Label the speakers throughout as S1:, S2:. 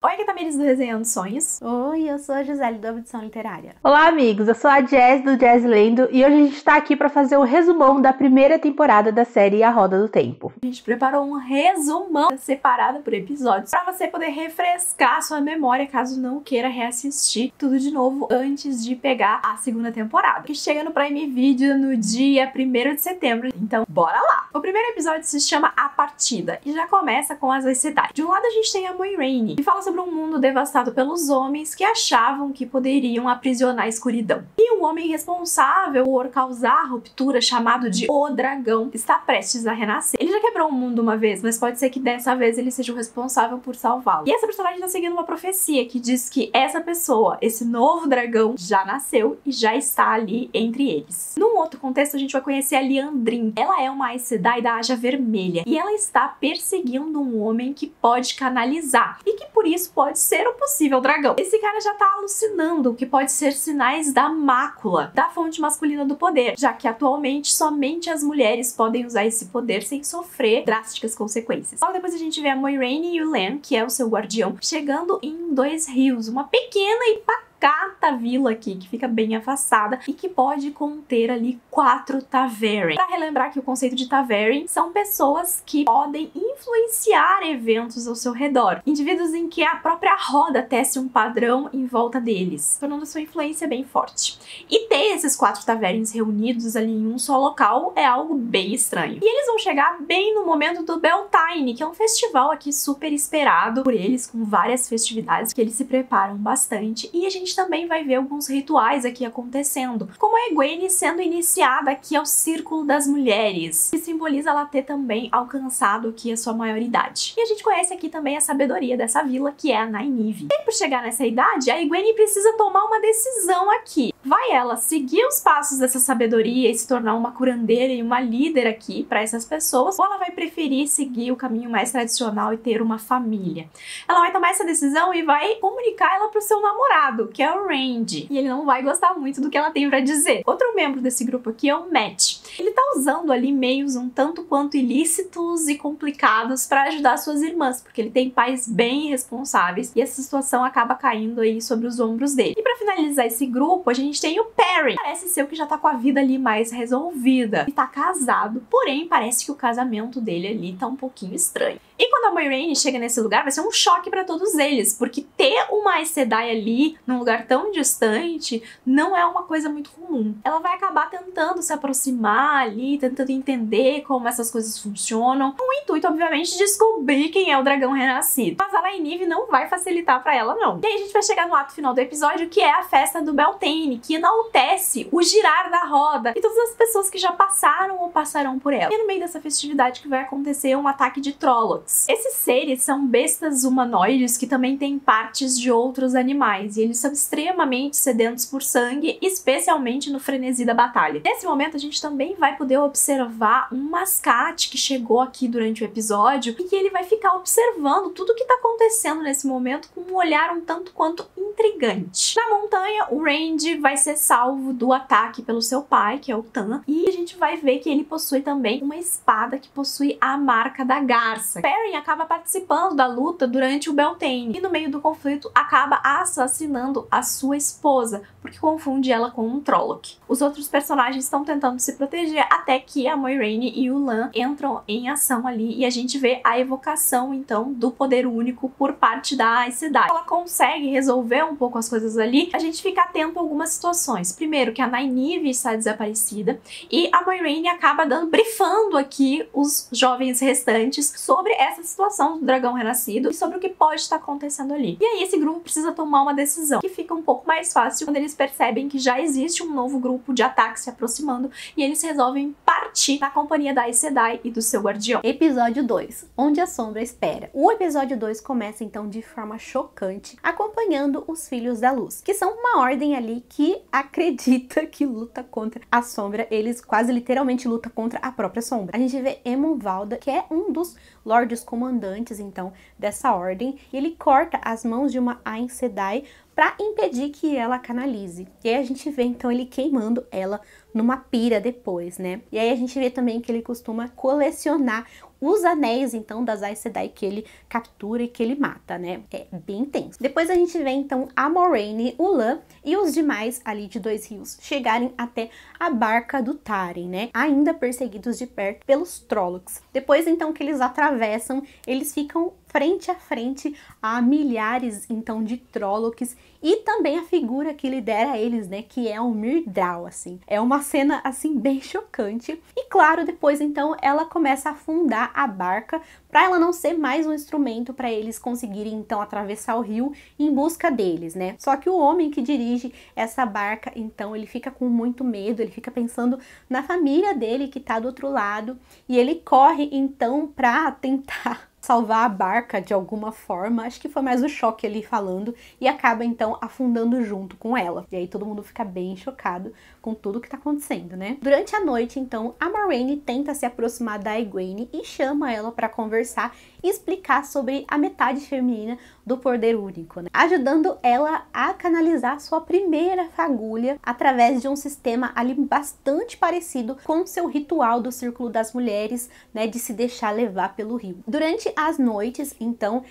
S1: Oi, aqui é a Tamiris do Resenhando Sonhos.
S2: Oi, eu sou a Gisele do Audição Literária.
S3: Olá, amigos, eu sou a Jazz do Jazz Lendo e hoje a gente tá aqui pra fazer o resumão da primeira temporada da série A Roda do Tempo.
S1: A gente preparou um resumão separado por episódios pra você poder refrescar sua memória caso não queira reassistir tudo de novo antes de pegar a segunda temporada, que chega no Prime Video no dia 1º de setembro. Então, bora lá! O primeiro episódio se chama A Partida e já começa com as Aes Sedai. De um lado a gente tem a Moiraine, que fala sobre um mundo devastado pelos homens que achavam que poderiam aprisionar a escuridão. E o homem responsável por causar a ruptura, chamado de O Dragão, está prestes a renascer. Ele já quebrou o mundo uma vez, mas pode ser que dessa vez ele seja o responsável por salvá-lo. E essa personagem está seguindo uma profecia que diz que essa pessoa, esse novo dragão, já nasceu e já está ali entre eles. Num outro contexto, a gente vai conhecer a Liandrin. Ela é uma Aes Sedai da Aja Vermelha e ela está perseguindo um homem que pode canalizar e que por isso pode ser um possível dragão. Esse cara já tá alucinando que pode ser sinais da mácula, da fonte masculina do poder, já que atualmente somente as mulheres podem usar esse poder sem sofrer drásticas consequências. Logo depois a gente vê a Moiraine e o Lan, que é o seu guardião, chegando em Dois Rios, uma pequena e pacata vila aqui, que fica bem afastada e que pode conter ali 4 Ta'veren. Para relembrar que o conceito de Ta'veren são pessoas que podem influenciar eventos ao seu redor, indivíduos em que a própria roda tece um padrão em volta deles, tornando a sua influência bem forte. E ter esses 4 Ta'verens reunidos ali em um só local é algo bem estranho. E eles vão chegar bem no momento do Beltane, que é um festival aqui super esperado por eles, com várias festividades que eles se preparam bastante, e a gente também vai ver alguns rituais aqui acontecendo, como a Egwene sendo iniciada aqui ao Círculo das Mulheres, que simboliza ela ter também alcançado aqui a sua maioridade. E a gente conhece aqui também a sabedoria dessa vila, que é a Nynaeve. E por chegar nessa idade, a Egwene precisa tomar uma decisão aqui. Vai ela seguir os passos dessa sabedoria e se tornar uma curandeira e uma líder aqui para essas pessoas, ou ela vai preferir seguir o caminho mais tradicional e ter uma família? Ela vai tomar essa decisão e vai comunicar ela pro seu namorado, que é o Randy, e ele não vai gostar muito do que ela tem pra dizer. Outro membro desse grupo aqui é o Mat. Ele tá usando ali meios um tanto quanto ilícitos e complicados pra ajudar suas irmãs, porque ele tem pais bem irresponsáveis e essa situação acaba caindo aí sobre os ombros dele. E pra finalizar esse grupo, a gente tem o Perrin. Parece ser o que já tá com a vida ali mais resolvida. Ele tá casado, porém parece que o casamento dele ali tá um pouquinho estranho. E quando a Moiraine chega nesse lugar, vai ser um choque pra todos eles, porque ter uma Aes Sedai ali, num lugar tão distante, não é uma coisa muito comum. Ela vai acabar tentando se aproximar ali, tentando entender como essas coisas funcionam, com o intuito, obviamente, de descobrir quem é o dragão renascido. Mas a Nynaeve não vai facilitar pra ela, não. E aí a gente vai chegar no ato final do episódio, que é a festa do Beltane, que enaltece o girar da roda e todas as pessoas que já passaram ou passarão por ela. E no meio dessa festividade que vai acontecer um ataque de Trollocs. Esses seres são bestas humanoides que também têm partes de outros animais, e eles são extremamente sedentos por sangue, especialmente no frenesi da batalha. Nesse momento a gente também vai poder observar um mascate que chegou aqui durante o episódio e que ele vai ficar observando tudo o que está acontecendo nesse momento com um olhar um tanto quanto intrigante. Na montanha, o Randy vai ser salvo do ataque pelo seu pai, que é o Tan, e a gente vai ver que ele possui também uma espada que possui a marca da garça. Perrin acaba participando da luta durante o Beltane e no meio do conflito acaba assassinando a sua esposa, porque confunde ela com um Trolloc. Os outros personagens estão tentando se proteger até que a Moiraine e o Lan entram em ação ali e a gente vê a evocação então do poder único por parte da Aes Sedai. Ela consegue resolver um pouco as coisas ali, a gente fica atento a algumas situações. Primeiro, que a Nynaeve está desaparecida e a Moiraine acaba brifando aqui os jovens restantes sobre essa situação do dragão renascido e sobre o que pode estar acontecendo ali. E aí esse grupo precisa tomar uma decisão, que fica um pouco mais fácil quando eles percebem que já existe um novo grupo de ataque se aproximando e eles resolvem partir na companhia da Aes Sedai e do seu guardião.
S2: Episódio 2, Onde a Sombra Espera. O episódio 2 começa então de forma chocante, acompanhando os Filhos da Luz, que são uma ordem ali que acredita que luta contra a sombra. Eles quase literalmente lutam contra a própria sombra. A gente vê Emon Valda, que é um dos lordes comandantes então dessa ordem, e ele corta as mãos de uma Aes Sedai para impedir que ela canalize. E aí a gente vê então ele queimando ela numa pira depois, né? E aí a gente vê também que ele costuma colecionar os anéis, então, das Aes Sedai que ele captura e que ele mata, né? É bem intenso. Depois a gente vê, então, a Moiraine, o Lan e os demais ali de Dois Rios chegarem até a barca do Taren, né? Ainda perseguidos de perto pelos Trollocs. Depois, então, que eles atravessam, eles ficam frente a frente a milhares, então, de Trollocs e também a figura que lidera eles, né? Que é o Myrddraal, assim. É uma cena, assim, bem chocante. E, claro, depois, então, ela começa a afundar a barca para ela não ser mais um instrumento para eles conseguirem, então, atravessar o rio em busca deles, né? Só que o homem que dirige essa barca, então, ele fica com muito medo, ele fica pensando na família dele que tá do outro lado e ele corre, então, para tentar salvar a barca de alguma forma, acho que foi mais o choque ali falando, e acaba então afundando junto com ela. E aí todo mundo fica bem chocado com tudo que tá acontecendo, né? Durante a noite, então, a Moiraine tenta se aproximar da Egwene e chama ela para conversar e explicar sobre a metade feminina do poder único, né? Ajudando ela a canalizar sua primeira fagulha através de um sistema ali bastante parecido com o seu ritual do Círculo das Mulheres, né, de se deixar levar pelo rio. Durante as noites, então,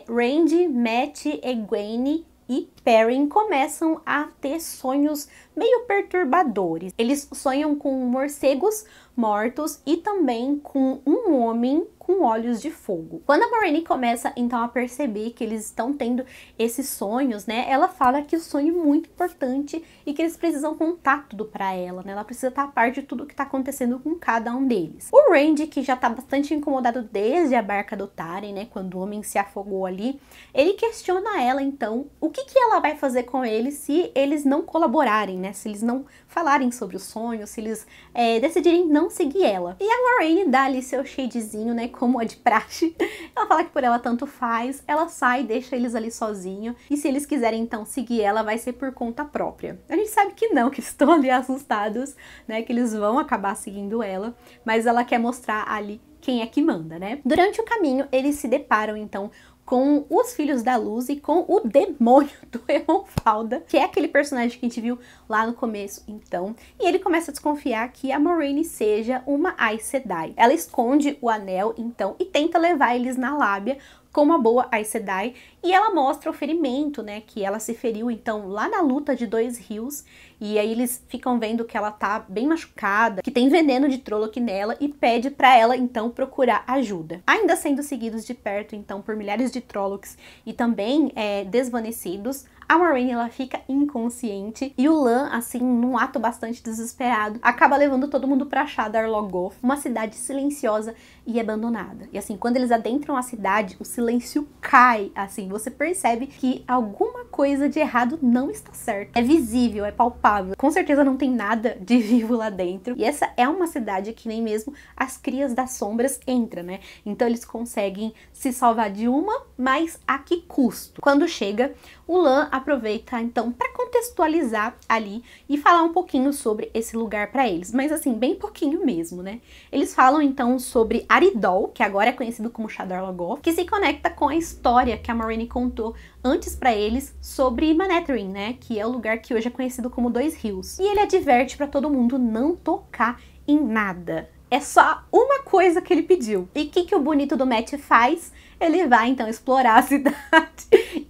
S2: Randy, Mat, Egwene e Perrin começam a ter sonhos meio perturbadores. Eles sonham com morcegos mortos e também com um homem com olhos de fogo. Quando a Moiraine começa então a perceber que eles estão tendo esses sonhos, né, ela fala que o sonho é muito importante e que eles precisam contar tudo pra ela, né, ela precisa estar a par de tudo que tá acontecendo com cada um deles. O Randy, que já tá bastante incomodado desde a barca do Taren, né, quando o homem se afogou ali, ele questiona ela então o que ela vai fazer com eles se eles não colaborarem, né, se eles não falarem sobre o sonho, se eles decidirem não seguir ela. E a Moiraine dá ali seu shadezinho, né, como a de praxe. Ela fala que por ela tanto faz, ela sai, deixa eles ali sozinho, e se eles quiserem então seguir ela, vai ser por conta própria. A gente sabe que não, que estão ali assustados, né, que eles vão acabar seguindo ela, mas ela quer mostrar ali quem é que manda, né? Durante o caminho, eles se deparam então com os Filhos da Luz e com o demônio do Eonfalda, que é aquele personagem que a gente viu lá no começo, então. E ele começa a desconfiar que a Moiraine seja uma Aes Sedai. Ela esconde o anel, então, e tenta levar eles na lábia como uma boa Aes Sedai, e ela mostra o ferimento, né, que ela se feriu, então, lá na luta de Dois Rios, e aí eles ficam vendo que ela tá bem machucada, que tem veneno de Trolloc nela, e pede pra ela, então, procurar ajuda. Ainda sendo seguidos de perto, então, por milhares de Trollocs e também desvanecidos, a Moiraine, ela fica inconsciente e o Lan, assim, num ato bastante desesperado, acaba levando todo mundo pra Shadar Logoth, uma cidade silenciosa e abandonada. E assim, quando eles adentram a cidade, o silêncio cai, assim, você percebe que alguma coisa de errado não está certo. É visível, é palpável. Com certeza não tem nada de vivo lá dentro. E essa é uma cidade que nem mesmo as Crias das Sombras entram, né? Então eles conseguem se salvar de uma, mas a que custo? Quando chega, o Lan aproveita então para contextualizar ali e falar um pouquinho sobre esse lugar para eles, mas assim, bem pouquinho mesmo, né? Eles falam então sobre Aridol, que agora é conhecido como Shadar Logoth, que se conecta com a história que a Moiraine contou antes para eles sobre Manetheren, né? Que é o lugar que hoje é conhecido como Dois Rios. E ele adverte para todo mundo não tocar em nada. É só uma coisa que ele pediu. E o que o bonito do Mat faz? Ele vai então explorar a cidade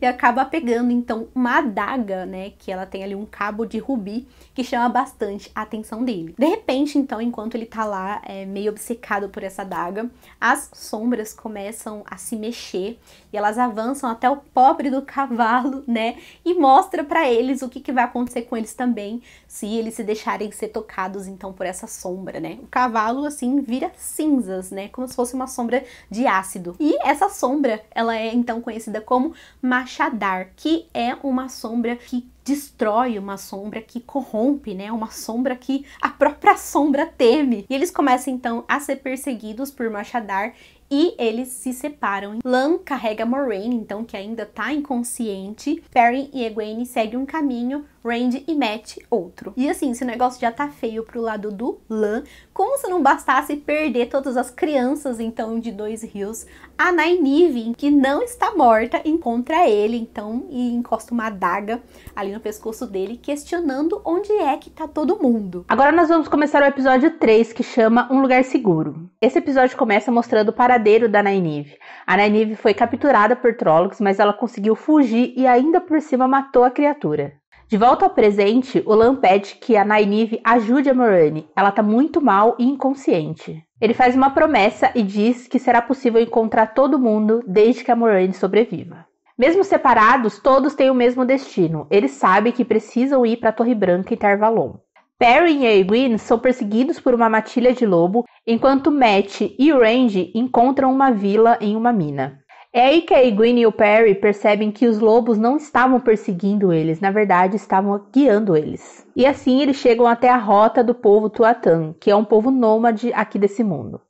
S2: e acaba pegando então uma adaga, né, que ela tem ali um cabo de rubi que chama bastante a atenção dele. De repente, então, enquanto ele tá lá meio obcecado por essa adaga, as sombras começam a se mexer e elas avançam até o pobre do cavalo, né, e mostra pra eles o que vai acontecer com eles também se eles se deixarem ser tocados então por essa sombra, né. O cavalo assim vira cinzas, né, como se fosse uma sombra de ácido. E essa sombra, ela é então conhecida como Mashadar, que é uma sombra que destrói, uma sombra que corrompe, né? Uma sombra que a própria sombra teme. E eles começam então a ser perseguidos por Mashadar e eles se separam. Lan carrega Moiraine, então, que ainda tá inconsciente. Perrin e Egwene seguem um caminho Randy e Matt outro. E assim, se o negócio já tá feio pro lado do Lan, como se não bastasse perder todas as crianças, então, de Dois Rios, a Nynaeve, que não está morta, encontra ele, então, e encosta uma adaga ali no pescoço dele, questionando onde é que tá todo mundo.
S3: Agora nós vamos começar o episódio 3, que chama Um Lugar Seguro. Esse episódio começa mostrando o paradeiro da Nynaeve. A Nynaeve foi capturada por Trollocs, mas ela conseguiu fugir e ainda por cima matou a criatura. De volta ao presente, o Lan pede que a Nynaeve ajude a Moiraine. Ela tá muito mal e inconsciente. Ele faz uma promessa e diz que será possível encontrar todo mundo desde que a Moiraine sobreviva. Mesmo separados, todos têm o mesmo destino. Eles sabem que precisam ir para a Torre Branca em Tar Valon. Perrin e Egwene são perseguidos por uma matilha de lobo, enquanto Matt e Randy encontram uma vila em uma mina. É aí que a Egwene e o Perry percebem que os lobos não estavam perseguindo eles, na verdade estavam guiando eles. E assim eles chegam até a rota do povo Tuathan, que é um povo nômade aqui desse mundo.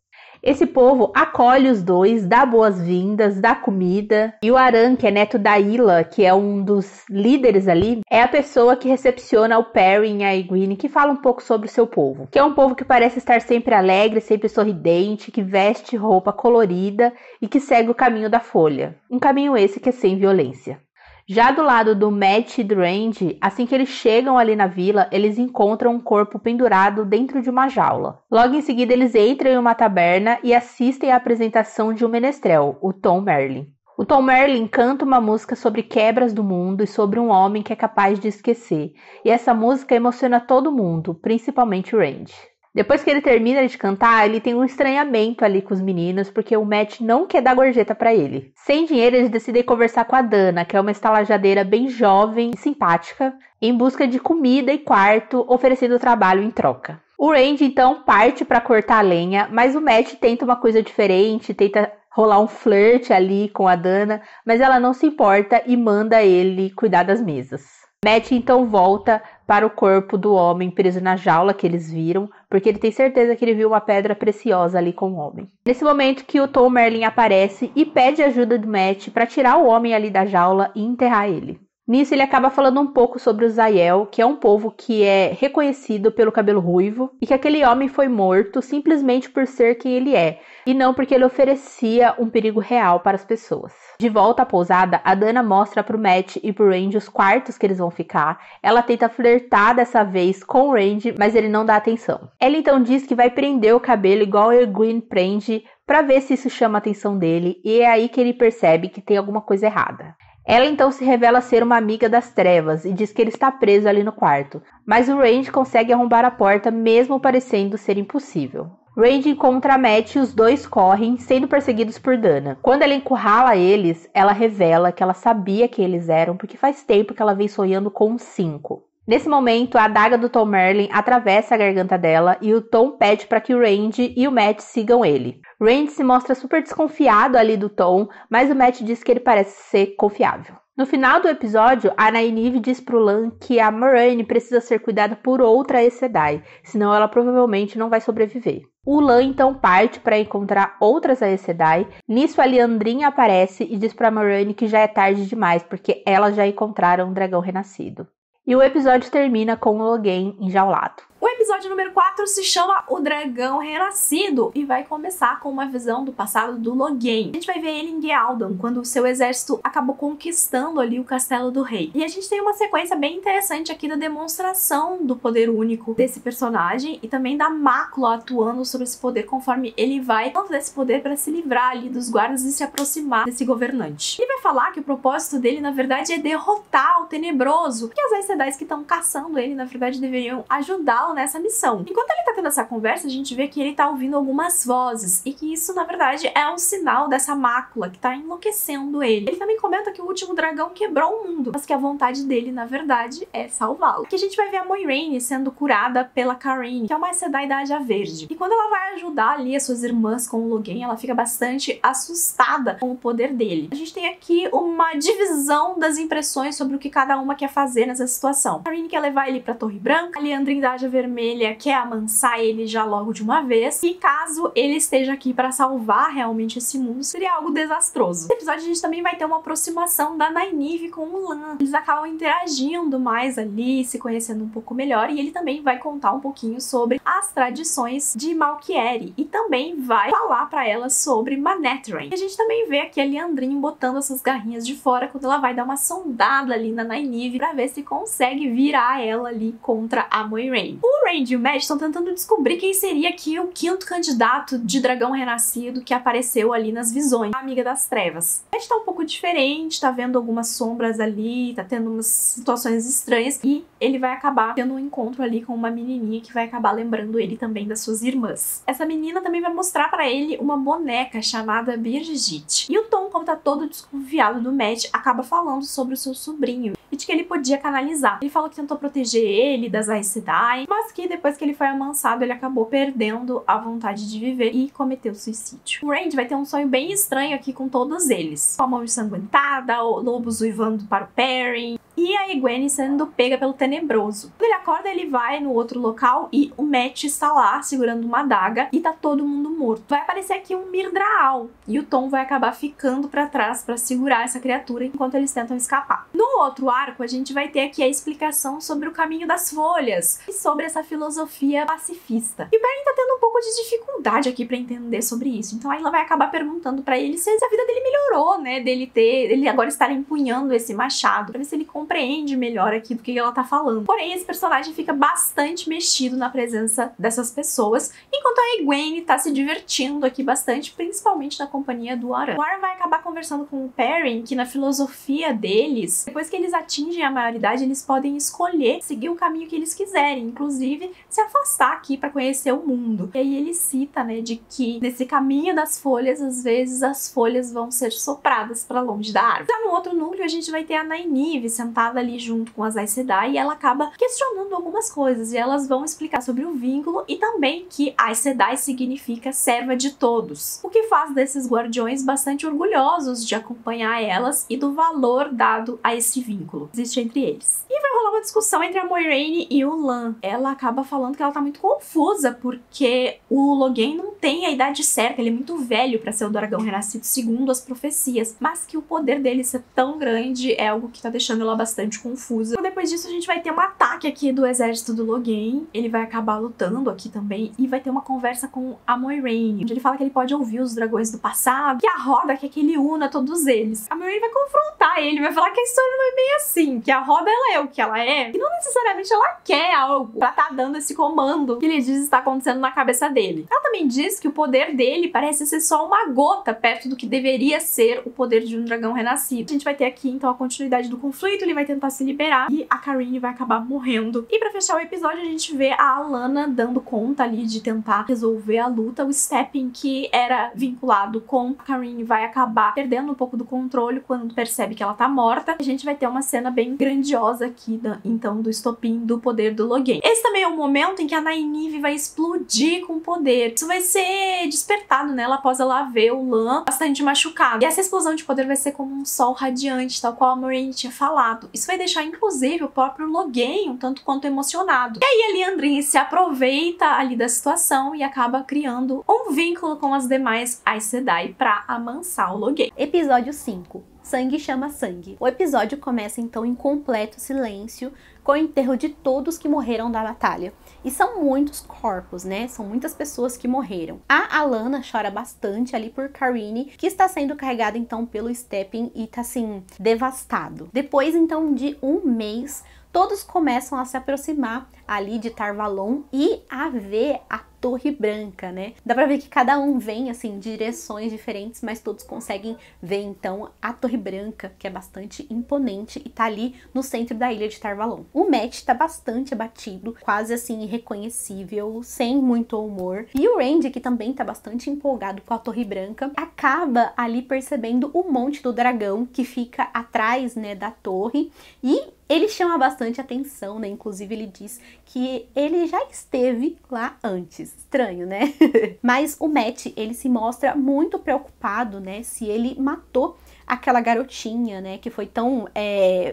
S3: Esse povo acolhe os dois, dá boas-vindas, dá comida. E o Aran, que é neto da Ila, que é um dos líderes ali, é a pessoa que recepciona o Perrin e a Egwene, que fala um pouco sobre o seu povo. Que é um povo que parece estar sempre alegre, sempre sorridente, que veste roupa colorida e que segue o caminho da folha. Um caminho esse que é sem violência. Já do lado do Matt e do Randy, assim que eles chegam ali na vila, eles encontram um corpo pendurado dentro de uma jaula. Logo em seguida, eles entram em uma taberna e assistem à apresentação de um menestrel, o Tom Merlin. O Tom Merlin canta uma música sobre quebras do mundo e sobre um homem que é capaz de esquecer. E essa música emociona todo mundo, principalmente o Randy. Depois que ele termina de cantar, ele tem um estranhamento ali com os meninos, porque o Matt não quer dar gorjeta pra ele. Sem dinheiro, eles decidem conversar com a Dana, que é uma estalajadeira bem jovem e simpática, em busca de comida e quarto, oferecendo trabalho em troca. O Randy, então, parte pra cortar a lenha, mas o Matt tenta uma coisa diferente, tenta rolar um flerte ali com a Dana, mas ela não se importa e manda ele cuidar das mesas. Matt então volta para o corpo do homem preso na jaula que eles viram, porque ele tem certeza que ele viu uma pedra preciosa ali com o homem. Nesse momento que o Tom Merlin aparece e pede ajuda do Matt para tirar o homem ali da jaula e enterrar ele. Nisso ele acaba falando um pouco sobre os Aiel, que é um povo que é reconhecido pelo cabelo ruivo, e que aquele homem foi morto simplesmente por ser quem ele é, e não porque ele oferecia um perigo real para as pessoas. De volta à pousada, a Dana mostra pro Matt e pro Randy os quartos que eles vão ficar. Ela tenta flertar dessa vez com o Randy, mas ele não dá atenção. Ela então diz que vai prender o cabelo igual a Egwene prende, para ver se isso chama a atenção dele, e é aí que ele percebe que tem alguma coisa errada. Ela então se revela ser uma amiga das trevas e diz que ele está preso ali no quarto, mas o Randy consegue arrombar a porta mesmo parecendo ser impossível. Randy encontra a Matt e os dois correm, sendo perseguidos por Dana. Quando ela encurrala eles, ela revela que ela sabia quem eles eram porque faz tempo que ela vem sonhando com 5. Nesse momento, a adaga do Tom Merlin atravessa a garganta dela e o Tom pede para que o Randy e o Matt sigam ele. Randy se mostra super desconfiado ali do Tom, mas o Matt diz que ele parece ser confiável. No final do episódio, a Nynaeve diz pro Lan que a Moiraine precisa ser cuidada por outra Aes Sedai, senão ela provavelmente não vai sobreviver. O Lan então parte para encontrar outras Aes Sedai. Nisso a Liandrin aparece e diz pra Moiraine que já é tarde demais, porque elas já encontraram um dragão renascido. E o episódio termina com o Logain enjaulado.
S1: O episódio número 4 se chama O Dragão Renascido e vai começar com uma visão do passado do Logain. A gente vai ver ele em Gealdan, quando o seu exército acabou conquistando ali o castelo do rei. E a gente tem uma sequência bem interessante aqui da demonstração do poder único desse personagem e também da Mácula atuando sobre esse poder conforme ele vai dando desse poder para se livrar ali dos guardas e se aproximar desse governante. Ele vai falar que o propósito dele, na verdade, é derrotar o Tenebroso, que as Aes Sedai que estão caçando ele, na verdade, deveriam ajudá-lo nessa missão. Enquanto ele tá tendo essa conversa, a gente vê que ele tá ouvindo algumas vozes e que isso, na verdade, é um sinal dessa mácula que tá enlouquecendo ele. Ele também comenta que o último dragão quebrou o mundo, mas que a vontade dele, na verdade, é salvá-lo. Que a gente vai ver a Moiraine sendo curada pela Carine, que é uma Aes Sedai da Ágia Verde. E quando ela vai ajudar ali as suas irmãs com o Logain, ela fica bastante assustada com o poder dele. A gente tem aqui uma divisão das impressões sobre o que cada uma quer fazer nessa situação. A Carine quer levar ele pra Torre Branca, a Liandrin da Ágia Vermelha Vermelha quer amansar ele já logo de uma vez, e caso ele esteja aqui para salvar realmente esse mundo, seria algo desastroso. Nesse episódio a gente também vai ter uma aproximação da Nynaeve com o Lan. Eles acabam interagindo mais ali, se conhecendo um pouco melhor, e ele também vai contar um pouquinho sobre as tradições de Malkieri, e também vai falar para ela sobre Manetheren. E a gente também vê aqui a Liandrin botando essas garrinhas de fora quando ela vai dar uma sondada ali na Nynaeve para ver se consegue virar ela ali contra a Moiraine. O Rand e o Matt estão tentando descobrir quem seria aqui o 5º candidato de dragão renascido que apareceu ali nas visões, a Amiga das Trevas. O Matt tá um pouco diferente, tá vendo algumas sombras ali, tá tendo umas situações estranhas, e ele vai acabar tendo um encontro ali com uma menininha que vai acabar lembrando ele também das suas irmãs. Essa menina também vai mostrar pra ele uma boneca chamada Birgit. E o Tom, como tá todo desconfiado do Matt, acaba falando sobre o seu sobrinho e de que ele podia canalizar. Ele falou que tentou proteger ele das Aes Sedai, mas que depois que ele foi amansado, ele acabou perdendo a vontade de viver e cometeu suicídio. O Rand vai ter um sonho bem estranho aqui com todos eles. Com a mão ensanguentada, o lobos uivando para o Perrin, e a Egwene sendo pega pelo Tenebroso. Quando ele acorda, ele vai no outro local e o Matt está lá segurando uma adaga e tá todo mundo morto. Vai aparecer aqui um Mirdraal e o Tom vai acabar ficando pra trás pra segurar essa criatura enquanto eles tentam escapar. No outro arco, a gente vai ter aqui a explicação sobre o caminho das folhas e sobre essa filosofia pacifista. E o Perrin tá tendo um pouco de dificuldade aqui pra entender sobre isso. Então aí ela vai acabar perguntando pra ele se a vida dele melhorou, né? Ele agora estar empunhando esse machado, pra ver se ele compreende melhor aqui do que ela tá falando. Porém, esse personagem fica bastante mexido na presença dessas pessoas, enquanto a Egwene tá se divertindo aqui bastante, principalmente na companhia do Aran. O Aran vai acabar conversando com o Perrin que na filosofia deles, depois que eles atingem a maioridade, eles podem escolher seguir o caminho que eles quiserem, inclusive se afastar aqui pra conhecer o mundo. E aí ele cita, né, de que nesse caminho das folhas, às vezes as folhas vão ser sopradas pra longe da árvore. Já no outro núcleo, a gente vai ter a Nynaeve sentada ali junto com as Aes Sedai, e ela acaba questionando algumas coisas, e elas vão explicar sobre o vínculo e também que Aes Sedai significa serva de todos, o que faz desses guardiões bastante orgulhosos de acompanhar elas e do valor dado a esse vínculo que existe entre eles. E vai rolar uma discussão entre a Moiraine e o Lan. Ela acaba falando que ela tá muito confusa porque o Logain não tem a idade certa, ele é muito velho pra ser o dragão renascido segundo as profecias, mas que o poder dele ser tão grande é algo que tá deixando ela bastante confusa. Então, depois disso, a gente vai ter um ataque aqui do exército do Logain. Ele vai acabar lutando aqui também e vai ter uma conversa com a Moiraine, onde ele fala que ele pode ouvir os dragões do passado, que a Roda quer que ele una todos eles. A Moiraine vai confrontar ele, vai falar que a história não é bem assim, que a Roda ela é o que ela é, e não necessariamente ela quer algo pra tá dando esse comando que ele diz estar acontecendo na cabeça dele. Ela também diz que o poder dele parece ser só uma gota perto do que deveria ser o poder de um dragão renascido. A gente vai ter aqui então a continuidade do conflito, ele vai tentar se liberar e a Carine vai acabar morrendo. E pra fechar o episódio, a gente vê a Alanna dando conta ali de tentar resolver a luta. O Stepin, que era vinculado com a Carine, vai acabar perdendo um pouco do controle quando percebe que ela tá morta. A gente vai ter uma cena bem grandiosa aqui, então, do estopim do poder do Logain. Esse também é o momento em que a Nynaeve vai explodir com poder. Isso vai ser despertado nela após ela ver o Lan bastante machucado. E essa explosão de poder vai ser como um sol radiante, tal qual a Moiraine tinha falado. Isso vai deixar, inclusive, o próprio Logain um tanto quanto emocionado. E aí a Liandrin se aproveita ali da situação e acaba criando um vínculo com as demais Aes Sedai pra amansar o Logain.
S2: Episódio 5. Sangue chama sangue. O episódio começa então em completo silêncio, com o enterro de todos que morreram da batalha. E são muitos corpos, né? São muitas pessoas que morreram. A Alanna chora bastante ali por Carine, que está sendo carregada então pelo Stepin e tá assim, devastado. Depois então de um mês, todos começam a se aproximar ali de Tar Valon e a ver a Torre Branca, né? Dá pra ver que cada um vem, assim, em direções diferentes, mas todos conseguem ver, então, a Torre Branca, que é bastante imponente e tá ali no centro da ilha de Tar Valon. O Matt tá bastante abatido, quase, assim, irreconhecível, sem muito humor. E o Rand, que também tá bastante empolgado com a Torre Branca, acaba ali percebendo o Monte do Dragão, que fica atrás, né, da torre, e ele chama bastante atenção, né? Inclusive ele diz que ele já esteve lá antes. Estranho, né? Mas o Matt, ele se mostra muito preocupado, né? Se ele matou aquela garotinha, né, que foi tão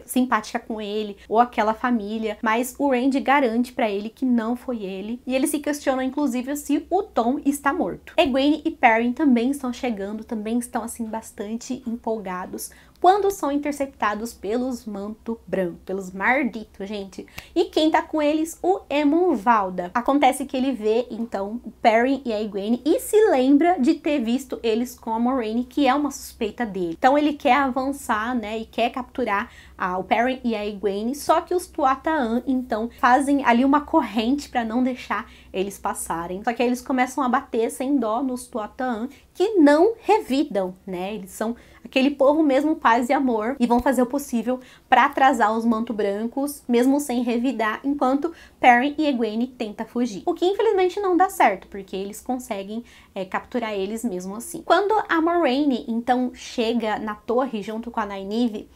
S2: simpática com ele, ou aquela família, mas o Randy garante pra ele que não foi ele, e ele se questiona inclusive se o Tom está morto. Egwene e Perrin também estão chegando, também estão assim bastante empolgados, quando são interceptados pelos Manto Branco, pelos Marditos, gente. E quem tá com eles? O Aemon Valda. Acontece que ele vê, então, o Perrin e a Egwene e se lembra de ter visto eles com a Moiraine, que é uma suspeita dele. Então ele quer avançar, né, e quer capturar o Perrin e a Egwene, só que os Tuatha, então, fazem ali uma corrente para não deixar eles passarem. Só que aí eles começam a bater sem dó nos Tuatha, que não revidam, né? Eles são aquele povo mesmo, paz e amor, e vão fazer o possível para atrasar os Manto Brancos, mesmo sem revidar, enquanto Perrin e Egwene tentam fugir. O que infelizmente não dá certo, porque eles conseguem capturar eles mesmo assim. Quando a Moiraine, então, chega na torre junto com a Nynaeve,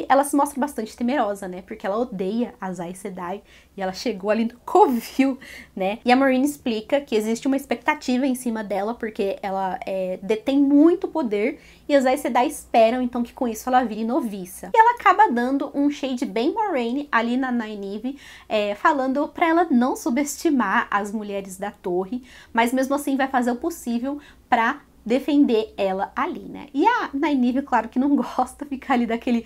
S2: ela se mostra bastante temerosa, né? Porque ela odeia as Aes Sedai e ela chegou ali no covil, né? E a Moiraine explica que existe uma expectativa em cima dela, porque ela detém muito poder e as Aes Sedai esperam, então, que com isso ela vire noviça. E ela acaba dando um shade bem Moiraine ali na Nynaeve, falando pra ela não subestimar as mulheres da torre, mas mesmo assim vai fazer o possível pra defender ela ali, né? E a Nynaeve, claro que não gosta, fica ali daquele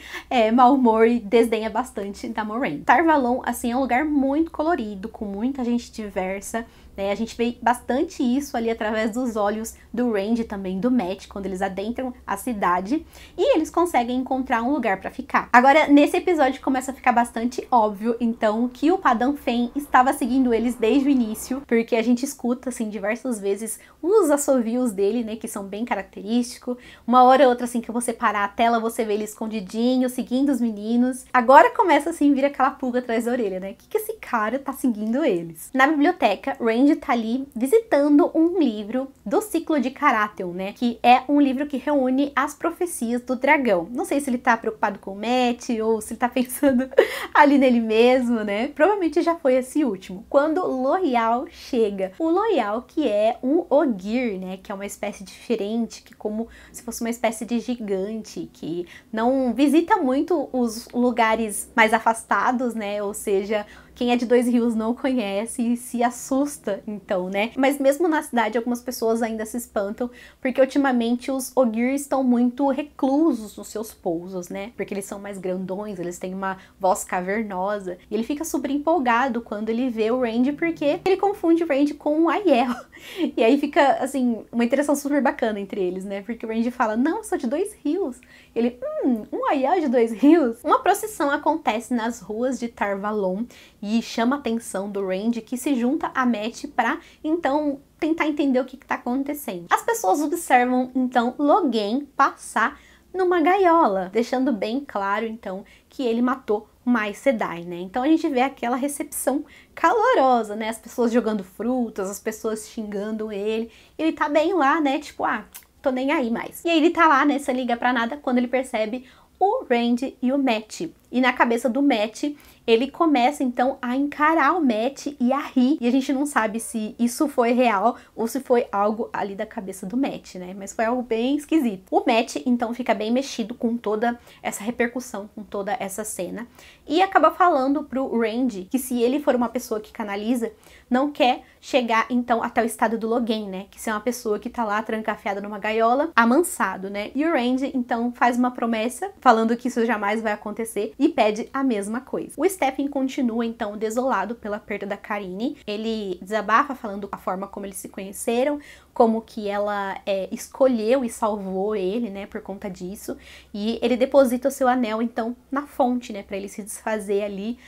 S2: mau humor e desdenha bastante da Moiraine. Tar Valon, assim, é um lugar muito colorido, com muita gente diversa, né? A gente vê bastante isso ali através dos olhos do Randy, também do Mat, quando eles adentram a cidade e eles conseguem encontrar um lugar pra ficar. Agora, nesse episódio começa a ficar bastante óbvio, então, que o Padan Fain estava seguindo eles desde o início, porque a gente escuta, assim, diversas vezes os assovios dele, né, que são bem característicos. Uma hora ou outra, assim, que você parar a tela, você vê ele escondidinho, seguindo os meninos. Agora começa, assim, vir aquela pulga atrás da orelha, né? O que esse cara tá seguindo eles? Na biblioteca, Randy tá ali visitando um livro do ciclo de Carathon, né? Que é um livro que reúne as profecias do dragão. Não sei se ele tá preocupado com o Mat ou se ele tá pensando ali nele mesmo, né? Provavelmente já foi esse último. Quando Loial chega. O Loial, que é um Ogier, né? Que é uma espécie diferente, que como se fosse uma espécie de gigante, que não visita muito os lugares mais afastados, né? Ou seja, quem é de Dois Rios não conhece e se assusta, então, né? Mas mesmo na cidade, algumas pessoas ainda se espantam, porque ultimamente os Ogier estão muito reclusos nos seus pousos, né? Porque eles são mais grandões, eles têm uma voz cavernosa. E ele fica super empolgado quando ele vê o Randy, porque ele confunde o Randy com o Aiel. E aí fica, assim, uma interação super bacana entre eles, né? Porque o Randy fala, não, eu sou de Dois Rios. Ele, um Aiel de Dois Rios? Uma procissão acontece nas ruas de Tar Valon e chama a atenção do Randy, que se junta a Mat pra, então, tentar entender o que tá acontecendo. As pessoas observam, então, Logain passar numa gaiola, deixando bem claro, então, que ele matou uma Aes Sedai, né? Então a gente vê aquela recepção calorosa, né? As pessoas jogando frutas, as pessoas xingando ele. Ele tá bem lá, né? Tipo, tô nem aí mais. E aí ele tá lá, né? Sem liga pra nada, quando ele percebe o Randy e o Mat. E na cabeça do Mat, ele começa então a encarar o Mat e a rir. E a gente não sabe se isso foi real ou se foi algo ali da cabeça do Mat, né? Mas foi algo bem esquisito. O Mat então fica bem mexido com toda essa repercussão, com toda essa cena. E acaba falando pro Randy que se ele for uma pessoa que canaliza, não quer chegar então até o estado do Logain, né? Que se é uma pessoa que tá lá trancafiada numa gaiola, amansado, né? E o Randy então faz uma promessa, falando que isso jamais vai acontecer, e pede a mesma coisa. O Stephen continua então desolado pela perda da Carine. Ele desabafa falando a forma como eles se conheceram, como que ela escolheu e salvou ele, né, por conta disso. E ele deposita o seu anel então na fonte, né, para ele se desfazer ali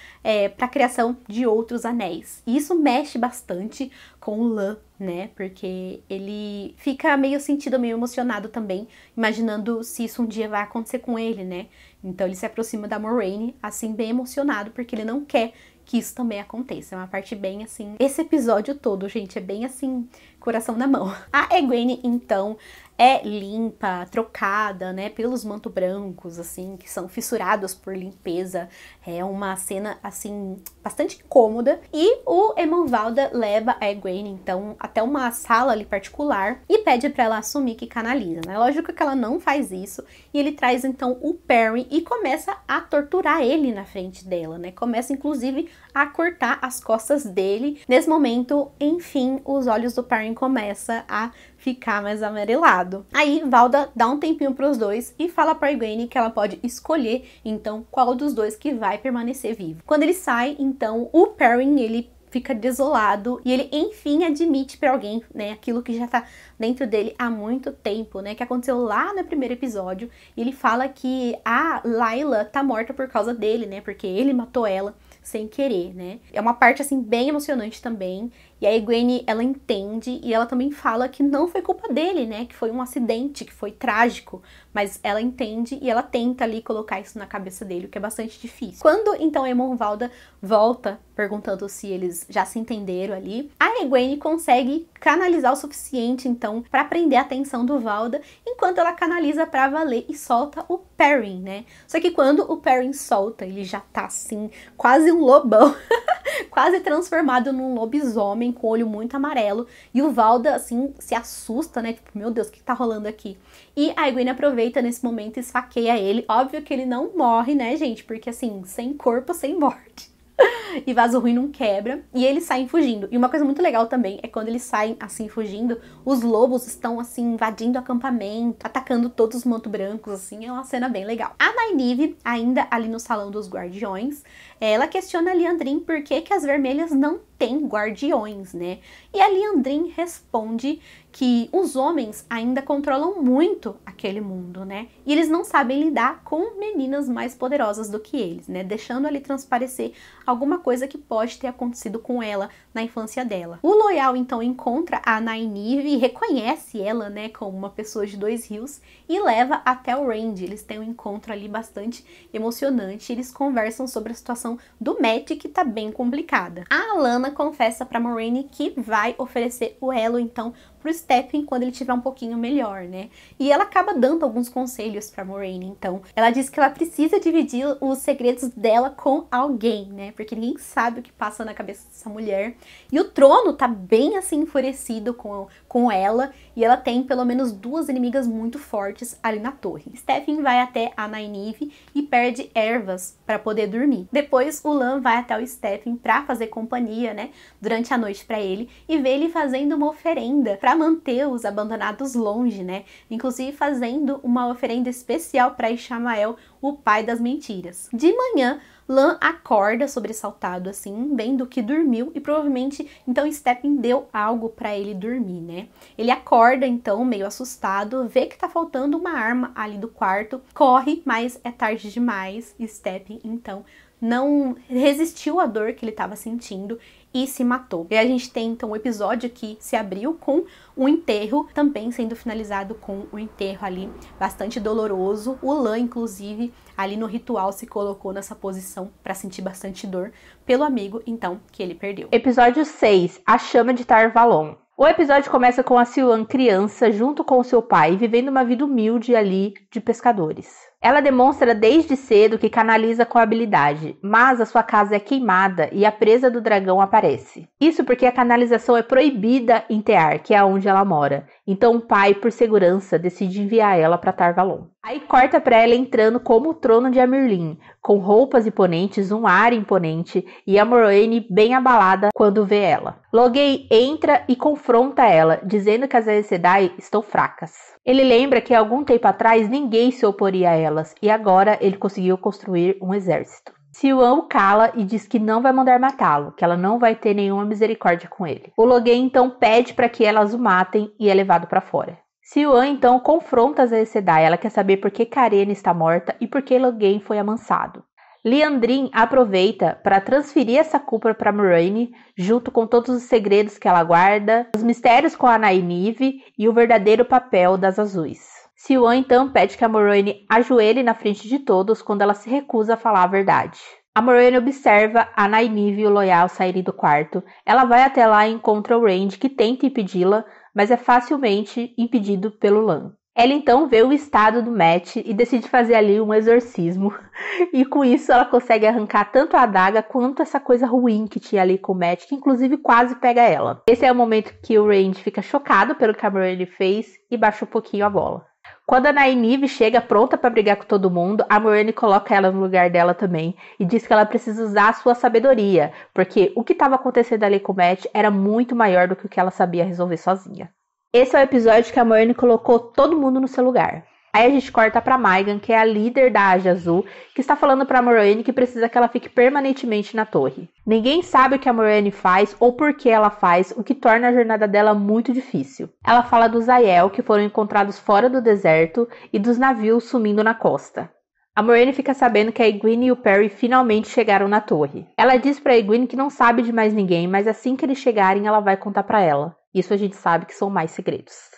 S2: para a criação de outros anéis. E isso mexe bastante com o Lan, né, porque ele fica meio sentido, meio emocionado também, imaginando se isso um dia vai acontecer com ele, né. Então ele se aproxima da Moiraine, assim, bem emocionado, porque ele não quer que isso também aconteça. É uma parte bem, assim... Esse episódio todo, gente, é bem, assim, coração na mão. A Egwene, então, é limpa, trocada, né, pelos mantos brancos, assim, que são fissurados por limpeza. É uma cena, assim, bastante cômoda. E o Emon Valda leva a Egwene, então, até uma sala ali particular e pede pra ela assumir que canaliza, né? Lógico que ela não faz isso. E ele traz, então, o Perrin e começa a torturar ele na frente dela, né? Começa, inclusive, a cortar as costas dele. Nesse momento, enfim, os olhos do Perrin começam a ficar mais amarelado. Aí Valda dá um tempinho pros dois e fala pra Egwene que ela pode escolher, então, qual dos dois que vai permanecer vivo. Quando ele sai, então, o Perrin, ele fica desolado e ele, enfim, admite pra alguém, né, aquilo que já tá dentro dele há muito tempo, né, que aconteceu lá no primeiro episódio. E ele fala que a Layla tá morta por causa dele, né, porque ele matou ela sem querer, né. É uma parte, assim, bem emocionante também. E a Egwene, ela entende e ela também fala que não foi culpa dele, né? Que foi um acidente, que foi trágico. Mas ela entende e ela tenta ali colocar isso na cabeça dele, o que é bastante difícil. Quando, então, Emon Valda volta perguntando se eles já se entenderam ali, a Egwene consegue canalizar o suficiente, então, pra prender a atenção do Valda, enquanto ela canaliza pra valer e solta o Perrin, né? Só que quando o Perrin solta, ele já tá, assim, quase um lobão, quase transformado num lobisomem, com o olho muito amarelo, e o Valda, assim, se assusta, né, tipo, meu Deus, o que tá rolando aqui? E a Egwene aproveita nesse momento e esfaqueia ele. Óbvio que ele não morre, né, gente, porque, assim, sem corpo, sem morte. E vaso ruim não quebra, e eles saem fugindo. E uma coisa muito legal também é quando eles saem assim fugindo, os lobos estão assim invadindo o acampamento, atacando todos os mantos brancos, assim, é uma cena bem legal. A Nynaeve, ainda ali no salão dos guardiões, ela questiona a Liandrin por que as vermelhas não têm guardiões, né? E a Liandrin responde que os homens ainda controlam muito aquele mundo, né? E eles não sabem lidar com meninas mais poderosas do que eles, né? Deixando ali transparecer alguma coisa que pode ter acontecido com ela na infância dela. O Loial, então, encontra a Nynaeve e reconhece ela, né, como uma pessoa de Dois Rios e leva até o Rand. Eles têm um encontro ali bastante emocionante. Eles conversam sobre a situação do Mat, que tá bem complicada. A Alanna confessa pra Moiraine que vai oferecer o elo, então, pro Stephen quando ele tiver um pouquinho melhor, né? E ela acaba dando alguns conselhos pra Moiraine, então. Ela diz que ela precisa dividir os segredos dela com alguém, né? Porque ninguém sabe o que passa na cabeça dessa mulher. E o trono tá bem, assim, enfurecido com ela. E ela tem pelo menos 2 inimigas muito fortes ali na torre. Stephen vai até a Nynaeve e perde ervas pra poder dormir. Depois o Lan vai até o Stephen pra fazer companhia, né? Durante a noite pra ele. E vê ele fazendo uma oferenda pra manter os abandonados longe, né? Inclusive fazendo uma oferenda especial para Ishamael, o pai das mentiras. De manhã, Lan acorda sobressaltado, assim, vendo que dormiu e provavelmente, então, Stephen deu algo para ele dormir, né? Ele acorda, então, meio assustado, vê que tá faltando uma arma ali do quarto, corre, mas é tarde demais. Stephen, então, não resistiu à dor que ele estava sentindo e se matou. E a gente tem então um episódio que se abriu com um enterro, também sendo finalizado com um enterro ali bastante doloroso. O Lan, inclusive, ali no ritual se colocou nessa posição para sentir bastante dor pelo amigo, então, que ele perdeu.
S3: Episódio 6, A Chama de Tar Valon. O episódio começa com a Siuan criança junto com o seu pai, vivendo uma vida humilde ali de pescadores. Ela demonstra desde cedo que canaliza com habilidade, mas a sua casa é queimada e a presa do dragão aparece. Isso porque a canalização é proibida em Tear, que é onde ela mora. Então o pai, por segurança, decide enviar ela para Tar Valon. Aí corta pra ela entrando como o trono de Amyrlin, com roupas imponentes, um ar imponente e a Moiraine bem abalada quando vê ela. Logain entra e confronta ela, dizendo que as Aes Sedai estão fracas. Ele lembra que há algum tempo atrás ninguém se oporia a elas e agora ele conseguiu construir um exército. Siuan o cala e diz que não vai mandar matá-lo, que ela não vai ter nenhuma misericórdia com ele. O Logain então pede para que elas o matem e é levado para fora. Siuan então confronta as Aes Sedai, ela quer saber por que Carene está morta e por que Logain foi amansado. Liandrin aproveita para transferir essa culpa para Moiraine, junto com todos os segredos que ela guarda, os mistérios com a Nynaeve e o verdadeiro papel das azuis. Siuan então pede que a Moiraine ajoelhe na frente de todos quando ela se recusa a falar a verdade. A Moiraine observa a Nynaeve e o Loial saírem do quarto. Ela vai até lá e encontra o Randy, que tenta impedi-la, mas é facilmente impedido pelo Lan. Ela então vê o estado do Mat e decide fazer ali um exorcismo. E com isso ela consegue arrancar tanto a adaga quanto essa coisa ruim que tinha ali com o Mat, que inclusive quase pega ela. Esse é o momento que o Randy fica chocado pelo que a Moiraine fez e baixa um pouquinho a bola. Quando a Nynaeve chega pronta para brigar com todo mundo, a Moiraine coloca ela no lugar dela também e diz que ela precisa usar a sua sabedoria, porque o que estava acontecendo ali com o Mat era muito maior do que o que ela sabia resolver sozinha. Esse é o episódio que a Moiraine colocou todo mundo no seu lugar. Aí a gente corta pra Maegan, que é a líder da Ágia Azul, que está falando pra Moiraine que precisa que ela fique permanentemente na torre. Ninguém sabe o que a Moiraine faz ou por que ela faz, o que torna a jornada dela muito difícil. Ela fala dos Aiel, que foram encontrados fora do deserto, e dos navios sumindo na costa. A Moiraine fica sabendo que a Egwene e o Perry finalmente chegaram na torre. Ela diz pra Egwene que não sabe de mais ninguém, mas assim que eles chegarem ela vai contar pra ela. Isso a gente sabe que são mais segredos.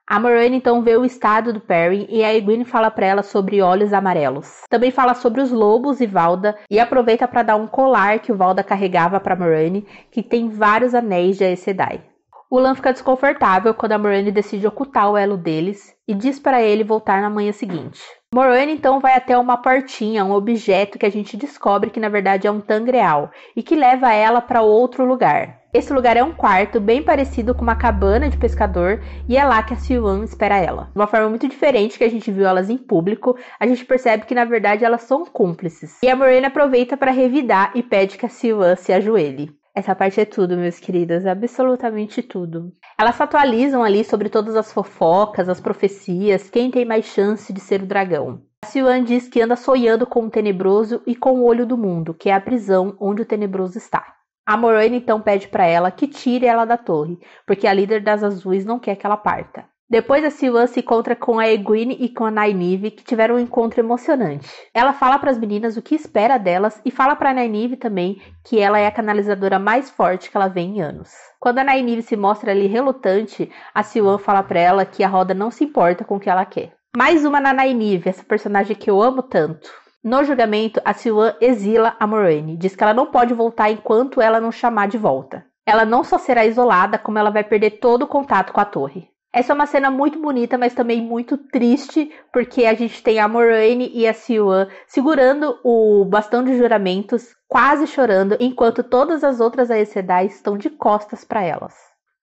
S3: A Moiraine então vê o estado do Perry e a Egwene fala pra ela sobre olhos amarelos. Também fala sobre os lobos e Valda e aproveita para dar um colar que o Valda carregava pra Moiraine, que tem vários anéis de Aes Sedai. O Lan fica desconfortável quando a Moiraine decide ocultar o elo deles e diz para ele voltar na manhã seguinte. Moiraine então vai até uma portinha, um objeto que a gente descobre que na verdade é um tangreal e que leva ela para outro lugar. Esse lugar é um quarto bem parecido com uma cabana de pescador e é lá que a Siuan espera ela. De uma forma muito diferente que a gente viu elas em público, a gente percebe que na verdade elas são cúmplices. E a Moiraine aproveita para revidar e pede que a Siuan se ajoelhe. Essa parte é tudo, meus queridos, absolutamente tudo. Elas se atualizam ali sobre todas as fofocas, as profecias, quem tem mais chance de ser o dragão. A Siuan diz que anda sonhando com o Tenebroso e com o Olho do Mundo, que é a prisão onde o Tenebroso está. A Moiraine então pede para ela que tire ela da torre, porque a líder das Azuis não quer que ela parta. Depois a Siuan se encontra com a Egwene e com a Nynaeve, que tiveram um encontro emocionante. Ela fala para as meninas o que espera delas e fala para a Nynaeve também que ela é a canalizadora mais forte que ela vê em anos. Quando a Nynaeve se mostra ali relutante, a Siuan fala para ela que a Roda não se importa com o que ela quer. Mais uma na Nynaeve, essa personagem que eu amo tanto. No julgamento, a Siuan exila a Moiraine, diz que ela não pode voltar enquanto ela não chamar de volta. Ela não só será isolada, como ela vai perder todo o contato com a torre. Essa é uma cena muito bonita, mas também muito triste, porque a gente tem a Moiraine e a Siuan segurando o bastão de juramentos, quase chorando, enquanto todas as outras Aes Sedai estão de costas para elas.